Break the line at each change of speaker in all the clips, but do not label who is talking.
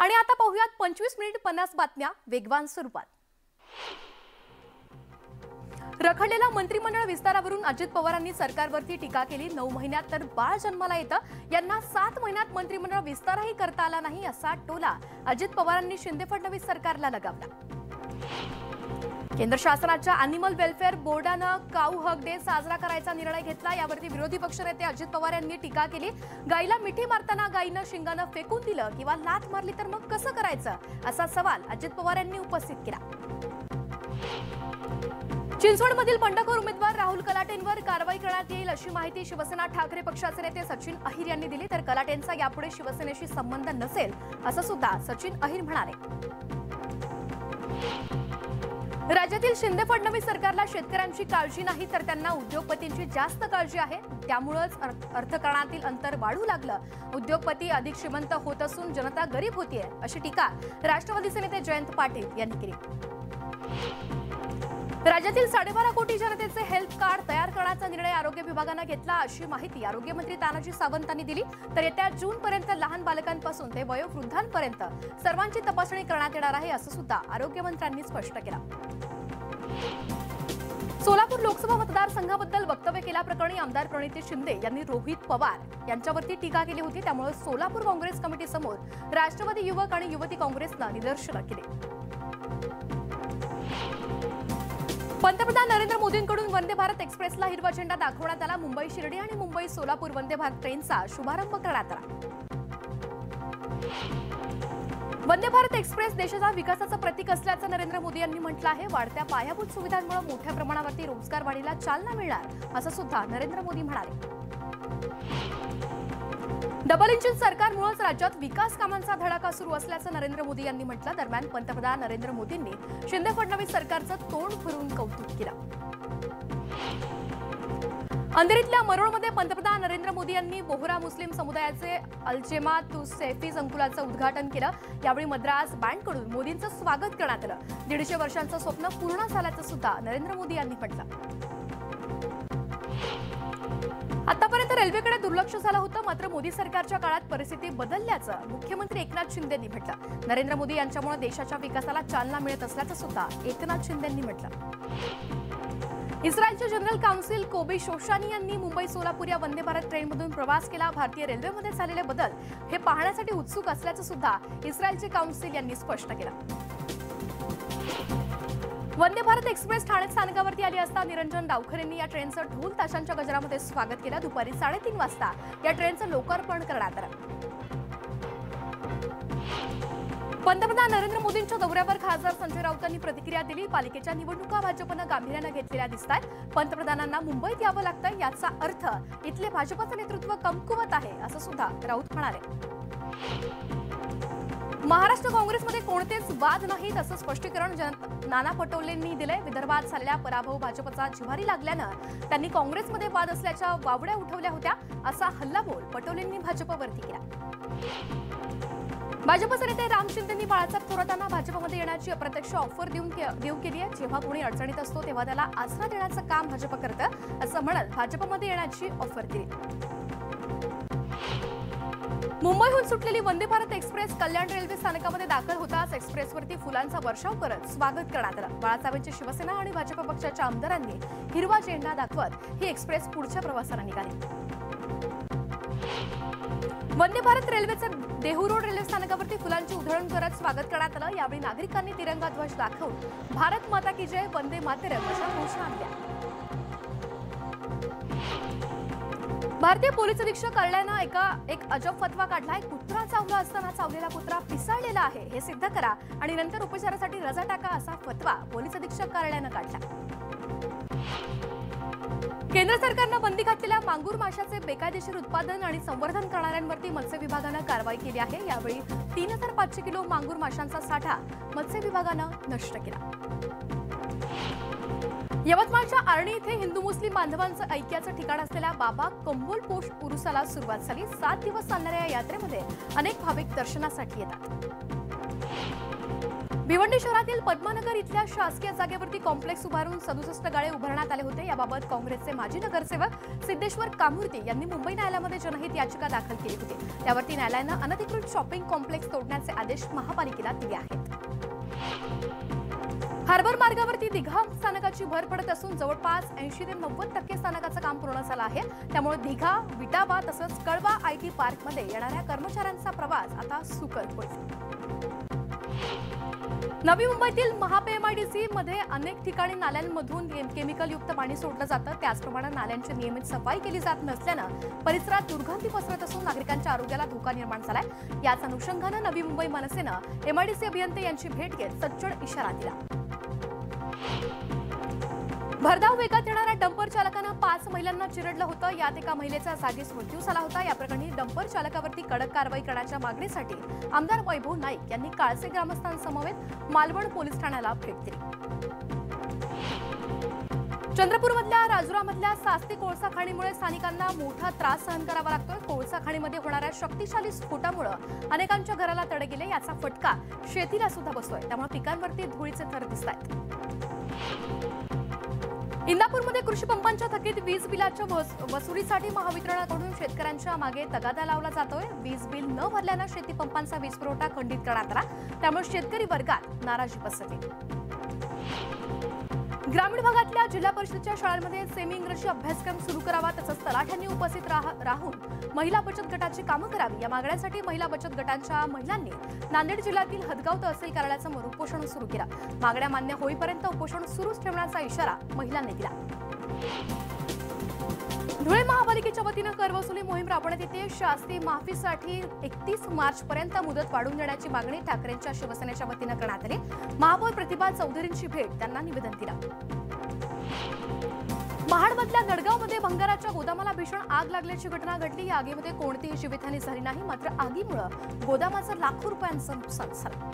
आणि आता पाहूयात 25 मिनिट 50 बातम्या वेगवान स्वरूपात। रखडलेला मंत्रिमंडळ विस्तारावरून अजित पवारांनी सरकारवरती टीका केली। 9 महिन्यात तर बाळ जन्माला येतं, यांना 7 महिन्यात मंत्रिमंडळ विस्तारही करता आला नाही असा टोला अजित पवारांनी शिंदे फडणवीस सरकारला लगावला। केंद्र शासनाच्या अॅनिमल वेलफेअर बोर्डानं काऊ हक डे साजरा करायचा निर्णय घेतला। यावरती विरोधी पक्षनेते अजित पवार यांनी टीका केली। गायीला मिठी मारताना गायीनं शिंगानं फेकून दिलं किंवा लाथ मारली तर मग कसं करायचं असा सवाल अजित पवार यांनी उपस्थित केला। चिंचवडमधील बंडखोर उमेदवार राहुल कलाटेंवर कारवाई करण्यात येईल अशी माहिती शिवसेना ठाकरे पक्षाचे नेते सचिन अहिर यांनी दिली। तर कलाटेंचा यापुढे शिवसेनेशी संबंध नसेल असं सुद्धा सचिन अहिर म्हणाले। राज्यातील शिंदे फडणवीस सरकारला शेतकऱ्यांची काळजी नाही तर त्यांना उद्योगपतींची जास्त काळजी आहे। त्यामुळेच अर्थकारणातील अंतर वाढू लागलं। उद्योगपती अधिक श्रीमंत होत असून जनता गरीब होतीये अशी टीका राष्ट्रवादीचे नेते जयंत पाटील यांनी केली। राज्यातील 12.5 कोटी जनतेचे हेल्थ कार्ड तयार करण्याचा निर्णय आरोग्य विभागानं घेतला अशी माहिती आरोग्यमंत्री तानाजी सावंत यांनी दिली। तर येत्या जूनपर्यंत लहान बालकांपासून ते वयोवृद्धांपर्यंत सर्वांची तपासणी करण्यात येणार आहे असं सुद्धा आरोग्यमंत्र्यांनी स्पष्ट केलं। सोलापूर लोकसभा मतदारसंघाबद्दल वक्तव्य केल्याप्रकरणी आमदार प्रणिती शिंदे यांनी रोहित पवार यांच्यावरती टीका केली होती। त्यामुळे सोलापूर काँग्रेस कमिटी समोर राष्ट्रवादी युवक आणि युवती काँग्रेसनं निदर्शनं केली। पंतप्रधान नरेंद्र मोदींकडून वंदे भारत एक्सप्रेसला हिरवा झेंडा दाखवण्यात आला। मुंबई शिर्डी आणि मुंबई सोलापूर वंदे भारत ट्रेनचा शुभारंभ करण्यात आला। वंदे भारत एक्सप्रेस देशाच्या विकासाचं प्रतीक असल्याचं नरेंद्र मोदी यांनी म्हटलं आहे। वाढत्या पायाभूत सुविधांमुळे मोठ्या प्रमाणावरती रोजगार वाढीला चालना मिळणार असं सुद्धा नरेंद्र मोदी म्हणाले। डबल इंजिन सरकारमुळेच राज्यात विकास कामांचा धडाका सुरू असल्याचं नरेंद्र मोदी यांनी म्हटलं। दरम्यान पंतप्रधान नरेंद्र मोदींनी शिंदे फडणवीस सरकारचं तोंड फिरून कौतुक केलं। अंधेरीतल्या मरोळमध्ये पंतप्रधान नरेंद्र मोदी यांनी बोहरा मुस्लिम समुदायाचे अल्जेमा तु सैफी संकुलाचं उद्घाटन केलं। यावेळी मद्रास बँडकडून मोदींचं स्वागत करण्यात आलं। 150 वर्षांचं स्वप्न पूर्ण झाल्याचं सुद्धा नरेंद्र मोदी यांनी म्हटलं। आतापर्यंत रेल्वेकडे दुर्लक्ष झालं होतं, मात्र मोदी सरकारच्या काळात परिस्थिती बदलल्याचं मुख्यमंत्री एकनाथ शिंदे यांनी म्हटलं। नरेंद्र मोदी यांच्यामुळे देशाच्या विकासाला चालना मिळत असल्याचं सुद्धा एकनाथ शिंदे यांनी म्हटलं। इस्रायलचे जनरल काउन्सिल कोबी शोशानी यांनी मुंबई सोलापूर या वंदे भारत ट्रेनमधून प्रवास केला। भारतीय रेल्वेमध्ये झालेले बदल हे पाहण्यासाठी उत्सुक असल्याचं सुद्धा इस्रायलचे काउन्सिल यांनी स्पष्ट केलं। वंदे भारत एक्सप्रेस ठाणे स्थानकावरती आली असता निरंजन डावखर यांनी या ट्रेनचं ढोल ताशांच्या गजरामध्ये स्वागत केलं। दुपारी 3:30 वाजता या ट्रेनचं लोकार्पण करण्यात आलं। पंतप्रधान नरेंद्र मोदींच्या दौऱ्यावर खासदार संजय राऊत यांनी प्रतिक्रिया दिली। पालिकेच्या निवडणुका भाजपनं गांभीर्यानं घेतलेल्या दिसतात। पंतप्रधानांना मुंबईत यावं लागतं याचा अर्थ इथले भाजपचं नेतृत्व कमकुवत आहे असं सुद्धा राऊत म्हणाले। महाराष्ट्र काँग्रेसमध्ये कोणतेच वाद नाहीत असं स्पष्टीकरण नाना पटोलेंनी दिलंय। विदर्भात झालेल्या पराभव भाजपचा जिव्हारी लागल्यानं त्यांनी काँग्रेसमध्ये वाद असल्याच्या वावड्या उठवल्या होत्या असा हल्लाबोल पटोलेंनी भाजपवरती केला। भाजपचे नेते राम शिंदेंनी बाळासाहेब थोरातांना भाजपमध्ये येण्याची अप्रत्यक्ष ऑफर देऊ केली आहे। जेव्हा कोणी अडचणीत असतो तेव्हा त्याला आसरा देण्याचं काम भाजप करतं असं म्हणत भाजपमध्ये येण्याची ऑफर दिली। मुंबईहून सुटलेली वंदे भारत एक्सप्रेस कल्याण रेल्वे स्थानकामध्ये दाखल होताच एक्सप्रेसवरती फुलांचा वर्षाव करत स्वागत करण्यात आलं। बाळासाहेबांची शिवसेना आणि भाजप पक्षाच्या आमदारांनी हिरवा झेंडा दाखवत ही एक्सप्रेस पुढच्या प्रवासाला निघाली। वंदे भारत रेल्वेचं देहू रोड रेल्वे स्थानकावरती फुलांची उधळण करत स्वागत करण्यात आलं। यावेळी नागरिकांनी तिरंगा ध्वज दाखवून भारत माता की जय वंदे मातरम अशा घोषणा दिल्या। भारतीय पोलीस अधीक्षक कार्यालयानं एक अजब फतवा काढलाय। कुत्रा चावला असताना चावलेला कुत्रा पिसाळलेला आहे हे सिद्ध करा आणि नंतर उपचारासाठी रजा टाका असा फतवा पोलीस अधीक्षक कार्यालयानं काढला। केंद्र सरकारनं बंदी घातलेल्या मांगूर माशाचे बेकायदेशीर उत्पादन आणि संवर्धन करणाऱ्यांवरती मत्स्य विभागानं कारवाई केली आहे। यावेळी 3500 किलो मांगूर माशांचा साठा मत्स्य विभागानं नष्ट केला। यवतमाळच्या आर्णी इथे हिंदू मुस्लिम बांधवांचं ऐक्याचं ठिकाण असलेल्या बाबा कंबोल पोस्ट उरुसाला सुरुवात झाली। 7 दिवस चालणाऱ्या या यात्रेमध्ये अनेक भाविक दर्शनासाठी येतात। भिवंडी शहरातील पद्मानगर इथल्या शासकीय जागेवरती कॉम्प्लेक्स उभारून 67 गाळे उभारण्यात आले होते। याबाबत काँग्रेसचे माजी नगरसेवक सिद्धेश्वर कामूर्ती यांनी मुंबई न्यायालयामध्ये जनहित याचिका दाखल केली होती। त्यावरती न्यायालयानं अनधिकृत शॉपिंग कॉम्प्लेक्स तोडण्याचे आदेश महापालिकेला दिले आहेत। हार्बर मार्गावरती दिघा स्थानकाची भर पडत असून जवळपास 80 ते 90% स्थानकाचं काम पूर्ण झालं आहे। त्यामुळे दिघा, विटाबा तसंच कळवा आयटी पार्कमध्ये येणाऱ्या कर्मचाऱ्यांचा प्रवास आता सुकर होईल। नवी मुंबईतील महापीएमआयडीसी मध्ये अनेक ठिकाणी नाल्यांमधून केमिकल युक्त पाणी सोडलं जातं। त्याचप्रमाणे नाल्यांची नियमित सफाई केली जात नसल्यानं परिसरात दुर्गंधी पसरत असून नागरिकांच्या आरोग्याला धोका निर्माण झालाय। याच अनुषंगानं नवी मुंबई मनसेनं एमआयडीसी अभियंते यांची भेट घेत सज्जड इशारा दिला। भरधाव वेगात येणाऱ्या डंपर चालकानं 5 महिलांना चिरडलं होतं। यात एका महिलेचा जागीच मृत्यू झाला होता। या प्रकरणी डंपर चालकावरती कडक कारवाई करण्याच्या मागणीसाठी आमदार वैभव नाईक यांनी काळसे ग्रामस्थांसमवेत मालवण पोलीस ठाण्याला भेट दिली। चंद्रपूरमधल्या राजुरामधल्या सास्ती कोळसा खाणीमुळे स्थानिकांना मोठा त्रास सहन करावा लागतोय। कोळसा खाणीमध्ये होणाऱ्या शक्तिशाली स्फोटामुळे अनेकांच्या घराला तडे गेले। याचा फटका शेतीला सुद्धा बसतोय। त्यामुळे पिकांवरती धुळीचे थर दिसतायत। इंदापूरमध्ये कृषी पंपांच्या थकीत वीज बिलाच्या वसुलीसाठी महावितरणाकडून शेतकऱ्यांच्या मागे तगादा लावला जातोय। वीज बिल न भरल्यानं शेती पंपांचा वीज पुरवठा खंडित करण्यात आला। त्यामुळे शेतकरी वर्गात नाराजी पसरली। ग्रामीण भागातल्या जिल्हा परिषदेच्या शाळांमध्ये सेमी इंग्रजी अभ्यासक्रम सुरू करावा तसंच तलाठ्यांनी उपस्थित राहून महिला बचत गटाची कामं करावी या मागण्यांसाठी महिला बचत गटांच्या महिलांनी नांदेड जिल्ह्यातील हदगाव तहसील कार्यालयासमोर उपोषण सुरू केलं। मागण्या मान्य होईपर्यंत उपोषण सुरूच ठेवण्याचा इशारा महिलांनी दिला। धुळे महापालिकेच्या वतीनं करवसुली मोहीम राबवण्यात येते। शास्ती माफीसाठी 31 मार्चपर्यंत मुदत वाढवून देण्याची मागणी ठाकरेंच्या शिवसेनेच्या वतीनं करण्यात आली। महापौर प्रतिभा चौधरींची भेट त्यांना निवेदन दिलं। महाडमधल्या गडगावमध्ये भंगाराच्या गोदामाला भीषण आग लागल्याची घटना घडली। या आगीमध्ये कोणतीही जीवितहानी झाली नाही, मात्र आगीमुळे गोदामाचं लाखो रुपयांचं नुकसान झालं।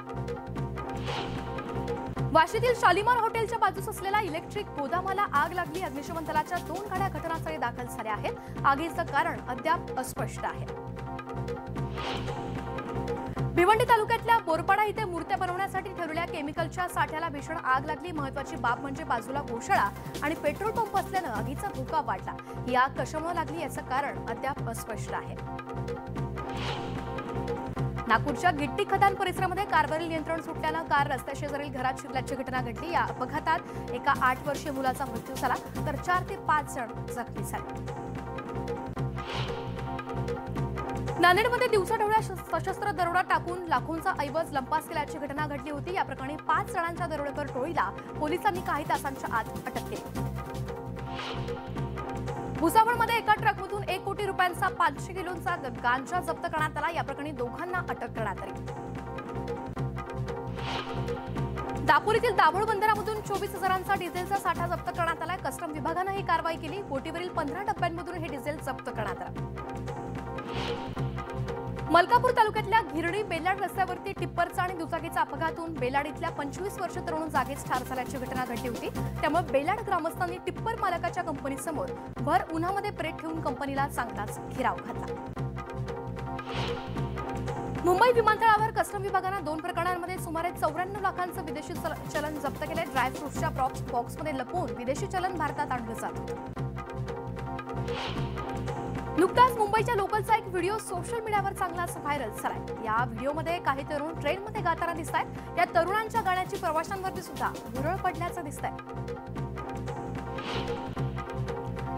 वाशीतील शालिमार हॉटेलच्या बाजूस असलेल्या इलेक्ट्रिक गोदामाला आग लागली। अग्निशमन दलाच्या 2 गाड्या घटनास्थळी दाखल झाल्या आहेत। आगीचं कारण अद्याप अस्पष्ट आहे। भिवंडी तालुक्यातल्या बोरपाडा इथे मूर्त्या बनवण्यासाठी ठेवलेल्या केमिकलच्या साठ्याला भीषण आग लागली। महत्त्वाची बाब म्हणजे बाजूला गोशाळा आणि पेट्रोल पंप असल्यानं आगीचा धोका वाढला। ही आग कशामुळे लागली याचं कारण अद्याप अस्पष्ट आहे। नागपूरच्या गिट्टी खदान परिसरामध्ये कारवरील नियंत्रण सुटल्यानं कार रस्त्याशेजारील घरात शिरल्याची घटना घडली। या अपघातात एका 8 वर्षीय मुलाचा मृत्यू झाला तर 4 ते 5 जण जखमी झाले। नांदेडमध्ये दिवसाढवळ्या सशस्त्र दरोडा टाकून लाखोंचा ऐवज लंपास केल्याची घटना घडली होती। या प्रकरणी 5 जणांच्या दरोडेखोर टोळीला पोलिसांनी काही तासांच्या आत अटक केली। भुसावळमध्ये एका ट्रकमधून 1 कोटी रुपयांचा 500 किलोचा गांजा जप्त करण्यात आला। या प्रकरणी दोघांना अटक करण्यात आली। दापोलीतील दाभोळ बंदरामधून 24,000चा डिझेलचा साठा जप्त करण्यात आला। कस्टम विभागानं ही कारवाई केली। बोटीवरील 15 डब्यांमधून हे डिझेल जप्त करण्यात आलं। मलकापूर तालुक्यातल्या घिरणी बेलाड रस्त्यावरती टिप्परचा आणि दुचाकीचा अपघात होऊन बेलाड इथल्या 25 वर्षीय तरुण जागीच ठार झाल्याची घटना घडली होती। त्यामुळे बेलाड ग्रामस्थांनी टिप्पर मालकाच्या कंपनीसमोर भर उन्हामध्ये पेट ठेवून कंपनीला चांगलाच घेराव घातला। मुंबई विमानतळावर कस्टम विभागानं 2 प्रकरणांमध्ये सुमारे 94 लाखांचं विदेशी चलन जप्त केले। ड्रायफ्रुट्सच्या बॉक्समध्ये लपवून विदेशी चलन भारतात आणलं जात होतं। नुकताच मुंबईच्या लोकलचा एक व्हिडिओ सोशल मीडियावर चांगलाच व्हायरल झालाय। या व्हिडिओमध्ये काही तरुण ट्रेनमध्ये गाताना दिसतायत। या तरुणांच्या गाण्याची प्रवाशांवरती सुद्धा भुरळ पडल्याचं दिसतंय।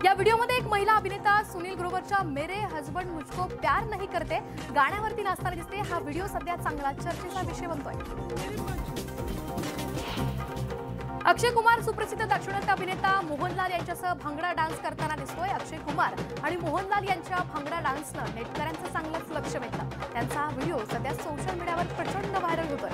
या व्हिडिओमध्ये एक महिला अभिनेता सुनील ग्रोवरच्या मेरे हस्बंड मुझको प्यार नहीं करते गाण्यावरती नाचताना दिसते। हा व्हिडिओ सध्या चांगला चर्चेचा विषय बनतोय। अक्षय कुमार सुप्रसिद्ध दाक्षिणात्य अभिनेता मोहनलाल यांच्यासह भांगडा डान्स करताना दिसतोय। अक्षय कुमार आणि मोहनलाल यांच्या भांगडा डान्सनं नेटकऱ्यांचं चांगलंच लक्ष वेधलं। त्यांचा हा व्हिडिओ सध्या सोशल मीडियावर प्रचंड व्हायरल होतोय।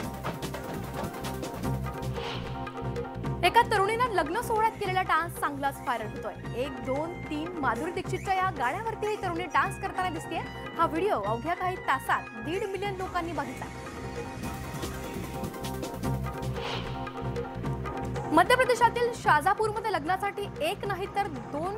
एका तरुणीनं लग्न सोहळ्यात केलेला डान्स चांगलाच व्हायरल होतोय। 1, 2, 3 माधुरी दीक्षितच्या या गाण्यावरती ही तरुणी डान्स करताना दिसतेय। हा व्हिडिओ अवघ्या काही तासात 1.5 मिलियन लोकांनी बघितला। मध्य प्रदेशातील शाजापूरमध्ये लग्नासाठी 1 नाही तर 2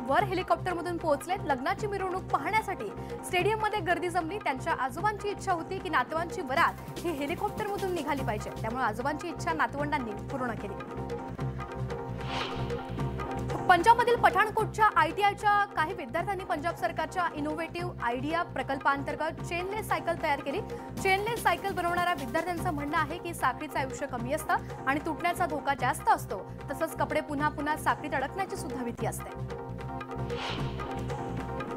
वर हेलिकॉप्टरमधून पोहोचले. लग्नाची मिरवणूक पाहण्यासाठी स्टेडियममध्ये गर्दी जमली. त्यांच्या आजोबांची इच्छा होती की नातवांची वरात ही हेलिकॉप्टरमधून निघाली पाहिजे. त्यामुळे आजोबांची इच्छा नातवंडांनी पूर्ण केली. पंजाबमधील पठाणकोटच्या ITIच्या काही विद्यार्थ्यांनी पंजाब सरकारच्या इनोव्हेटिव्ह आयडिया प्रकल्पांतर्गत चेनलेस सायकल तयार केली. चेनलेस सायकल बनवणाऱ्या विद्यार्थ्यांचं म्हणणं आहे की साखळीचं आयुष्य कमी असतं आणि तुटण्याचा धोका जास्त असतो. तसंच कपडे पुन्हा पुन्हा साखळीत अडकण्याची सुद्धा भीती असते.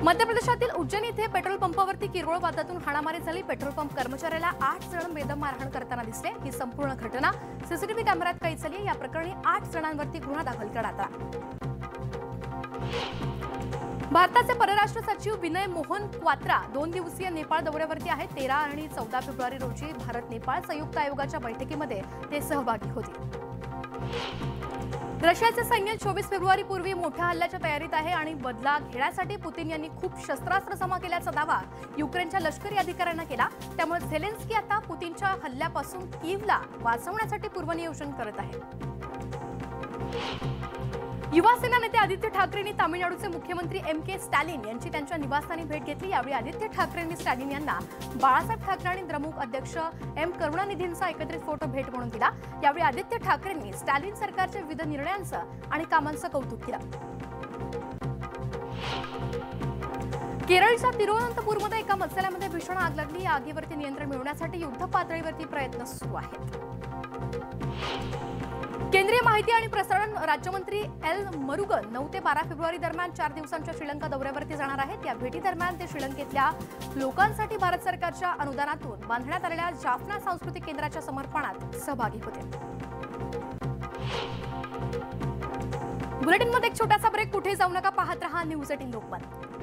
मध्य प्रदेशातील उज्जैन इथे पेट्रोल पंपावरती किरकोळ वादातून हाणामारी झाली. पेट्रोल पंप कर्मचाऱ्याला 8 जण बेदम मारहाण करताना दिसले. ही संपूर्ण घटना सीसीटीव्ही कॅमेऱ्यात कैद झाली. या प्रकरणी 8 जणांवरती गुन्हा दाखल करण्यात आला. भारताचे परराष्ट्र सचिव विनय मोहन क्वात्रा 2 दिवसीय नेपाळ दौऱ्यावरती आहेत. 13 आणि 14 फेब्रुवारी रोजी भारत नेपाळ संयुक्त आयोगाच्या बैठकीमध्ये ते सहभागी होतील. रशियाचे सैन्य 24 फेब्रुवारी पूर्वी मोठ्या हल्ल्याच्या तयारीत आहे आणि बदला घेण्यासाठी पुतिन यांनी खूप शस्त्रास्त्र जमा केल्याचा दावा युक्रेनच्या लष्करी अधिकाऱ्यांना केला. त्यामुळे झेलेन्स्की आता पुतिनच्या हल्ल्यापासून कीवला वाचवण्यासाठी पूर्वनियोजन करत आहे. युवा सेना नेते आदित्य ठाकरेंनी तामिळनाडूचे मुख्यमंत्री MK स्टॅलिन यांची त्यांच्या निवासस्थानी भेट घेतली. यावेळी आदित्य ठाकरेंनी स्टॅलिन यांना बाळासाहेब ठाकरे आणि द्रमुक अध्यक्ष M करुणानिधींचा एकत्रित फोटो भेट म्हणून दिला. यावेळी आदित्य ठाकरेंनी स्टॅलिन सरकारच्या विविध निर्णयांचं आणि कामांचं कौतुक केलं. केरळच्या तिरुवनंतपूरमध्ये एका मत्स्यालयामध्ये भीषण आग लागली. या आगीवरती नियंत्रण मिळवण्यासाठी युद्ध पातळीवरती प्रयत्न सुरू आहेत. केंद्रीय माहिती आणि प्रसारण राज्यमंत्री L मुरुगन 9 ते 12 फेब्रुवारी दरम्यान 4 दिवसांच्या श्रीलंका दौऱ्यावरती जाणार आहेत. या भेटीदरम्यान ते श्रीलंकेतल्या लोकांसाठी भारत सरकारच्या अनुदानातून बांधण्यात आलेल्या जाफना सांस्कृतिक केंद्राच्या समर्पणात सहभागी होते. बुलेटिनमध्ये एक छोटासा ब्रेक. कुठे जाऊ नका, पाहत रहा न्यूज 18 लोकमत.